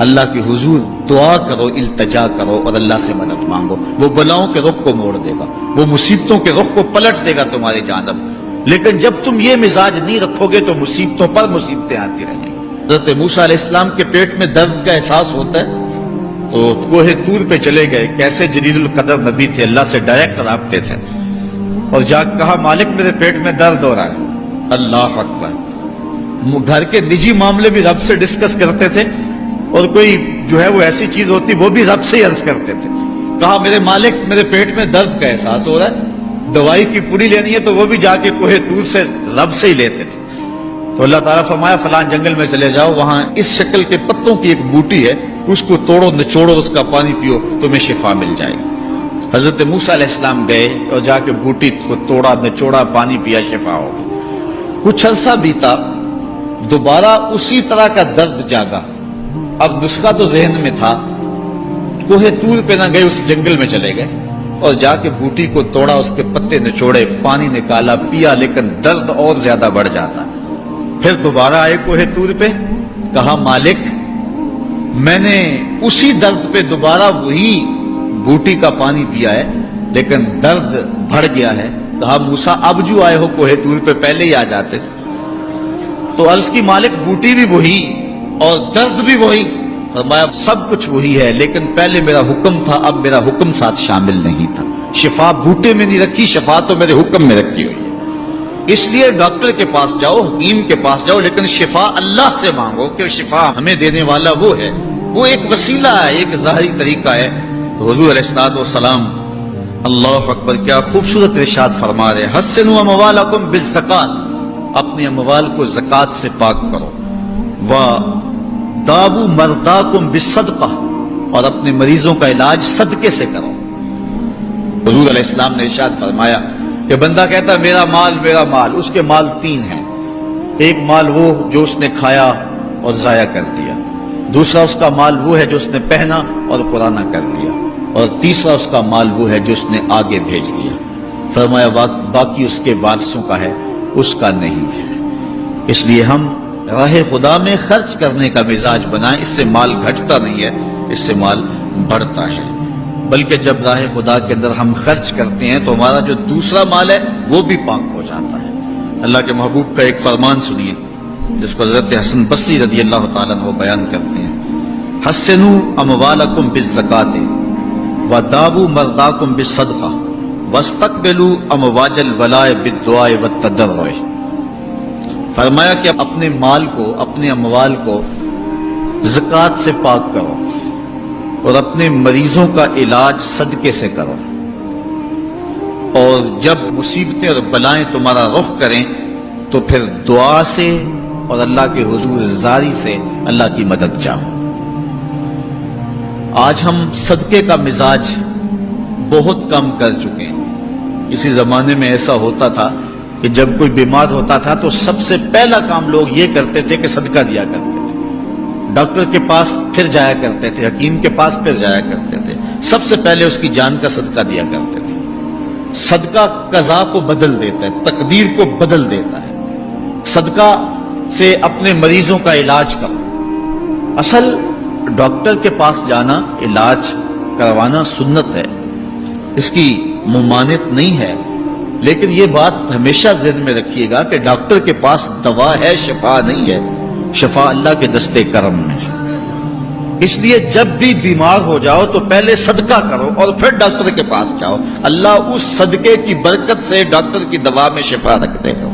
اللہ کے حضور دعا کرو، التجا کرو اور اللہ سے مدد مانگو، وہ بلاؤں کے رخ کو موڑ دے گا، وہ مصیبتوں کے رخ کو پلٹ دے گا تمہاری جانب۔ لیکن جب تم یہ مزاج نہیں رکھو گے تو مصیبتوں پر مصیبتیں آتی رہیں گی۔ حضرت موسیٰ علیہ السلام کے پیٹ میں درد کا احساس ہوتا ہے تو کوہ طور پہ چلے گئے، کیسے جلیل القدر نبی تھے، اللہ سے ڈائریکٹ رابطے تھے، اور جا کے کہا مالک میرے پیٹ میں درد ہو رہا ہے۔ اللہ اکبر۔ گھر کے نجی معاملے بھی رب سے ڈسکس کرتے تھے، اور کوئی جو ہے وہ ایسی چیز ہوتی وہ بھی رب سے ہی عرض کرتے تھے۔ کہا میرے مالک میرے پیٹ میں درد کا احساس ہو رہا ہے، دوائی کی پوری لینی ہے، تو وہ بھی جا کے کوہ طور سے رب سے ہی لیتے تھے۔ تو اللہ تعالیٰ فرمایا فلان جنگل میں چلے جاؤ، وہاں اس شکل کے پتوں کی ایک بوٹی ہے، اس کو توڑو نچوڑو، اس کا پانی پیو، تمہیں شفا مل جائے گی۔ حضرت موسیٰ علیہ السلام گئے اور جا کے بوٹی کو توڑا نچوڑا، پانی پیا، شفا ہو گئی۔ کچھ عرصہ بیتا، دوبارہ اسی طرح کا درد جاگا۔ اب نسخہ تو ذہن میں تھا، کوہ طور پہ نہ گئے، اس جنگل میں چلے گئے اور جا کے بوٹی کو توڑا، اس کے پتے نچوڑے، پانی نکالا، پیا، لیکن درد اور زیادہ بڑھ جاتا۔ پھر دوبارہ آئے کوہ طور پہ، کہا مالک میں نے اسی درد پہ دوبارہ وہی بوٹی کا پانی پیا ہے، لیکن درد بڑھ گیا ہے۔ کہا موسیٰ اب جو آئے ہو کوہ طور پہ پہلے ہی آ جاتے۔ تو عرض کی مالک بوٹی بھی وہی اور درد بھی وہی۔ فرمایا سب کچھ وہی ہے، لیکن پہلے میرا حکم تھا، اب میرا حکم ساتھ شامل نہیں تھا۔ شفا بوٹے میں نہیں رکھی، شفا تو میرے حکم میں رکھی ہوئی ہے۔ اس لیے ڈاکٹر کے پاس جاؤ، حکیم کے پاس جاؤ، لیکن شفا اللہ سے مانگو، کہ شفا ہمیں دینے والا وہ ہے۔ وہ ایک وسیلہ ہے، ایک ظاہری طریقہ ہے۔ حضور علیہ الصلوۃ والسلام اللہ اکبر کیا خوبصورت ارشاد فرما رہے، حسنوا اموالکم بالزکات، اپنے اموال کو زکات سے پاک کرو، وداووا مرضاکم بالصدقہ، اور اپنے مریضوں کا علاج صدقے سے کرو۔ حضور علیہ السلام نے ارشاد فرمایا کہ بندہ کہتا ہے میرا مال، اس کے مال تین ہیں۔ ایک مال وہ جو اس نے کھایا اور ضائع کر دیا، دوسرا اس کا مال وہ ہے جو اس نے پہنا اور پرانا کر دیا، اور تیسرا اس کا مال وہ ہے جو اس نے آگے بھیج دیا۔ فرمایا باقی اس کے وارثوں کا ہے، اس کا نہیں ہے۔ اس لیے ہم راہ خدا میں خرچ کرنے کا مزاج بنائیں، اس سے مال گھٹتا نہیں ہے، اس سے مال بڑھتا ہے۔ بلکہ جب راہ خدا کے اندر ہم خرچ کرتے ہیں تو ہمارا جو دوسرا مال ہے وہ بھی پاک ہو جاتا ہے۔ اللہ کے محبوب کا ایک فرمان سنیے جس کو حضرت حسن بصری رضی اللہ تعالیٰ عنہ بیان کرتے ہیں، حسنوا اموالکم بالزکات وداووا مرضاکم بالصدقہ واستقبلوا امواج الولاء بالدعاء والتضرع۔ فرمایا کہ اپنے مال کو، اپنے اموال کو زکات سے پاک کرو، اور اپنے مریضوں کا علاج صدقے سے کرو، اور جب مصیبتیں اور بلائیں تمہارا رخ کریں تو پھر دعا سے اور اللہ کے حضور زاری سے اللہ کی مدد چاہو۔ آج ہم صدقے کا مزاج بہت کم کر چکے ہیں۔ اسی زمانے میں ایسا ہوتا تھا کہ جب کوئی بیمار ہوتا تھا تو سب سے پہلا کام لوگ یہ کرتے تھے کہ صدقہ دیا کرتے تھے، ڈاکٹر کے پاس پھر جایا کرتے تھے، حکیم کے پاس پھر جایا کرتے تھے، سب سے پہلے اس کی جان کا صدقہ دیا کرتے تھے۔ صدقہ قضا کو بدل دیتا ہے، تقدیر کو بدل دیتا ہے۔ صدقہ سے اپنے مریضوں کا علاج کرو۔ اصل ڈاکٹر کے پاس جانا، علاج کروانا سنت ہے، اس کی ممانعت نہیں ہے، لیکن یہ بات ہمیشہ ذہن میں رکھیے گا کہ ڈاکٹر کے پاس دوا ہے، شفا نہیں ہے، شفا اللہ کے دستے کرم میں ہے۔ اس لیے جب بھی بیمار ہو جاؤ تو پہلے صدقہ کرو اور پھر ڈاکٹر کے پاس جاؤ، اللہ اس صدقے کی برکت سے ڈاکٹر کی دوا میں شفا رکھ دے گا۔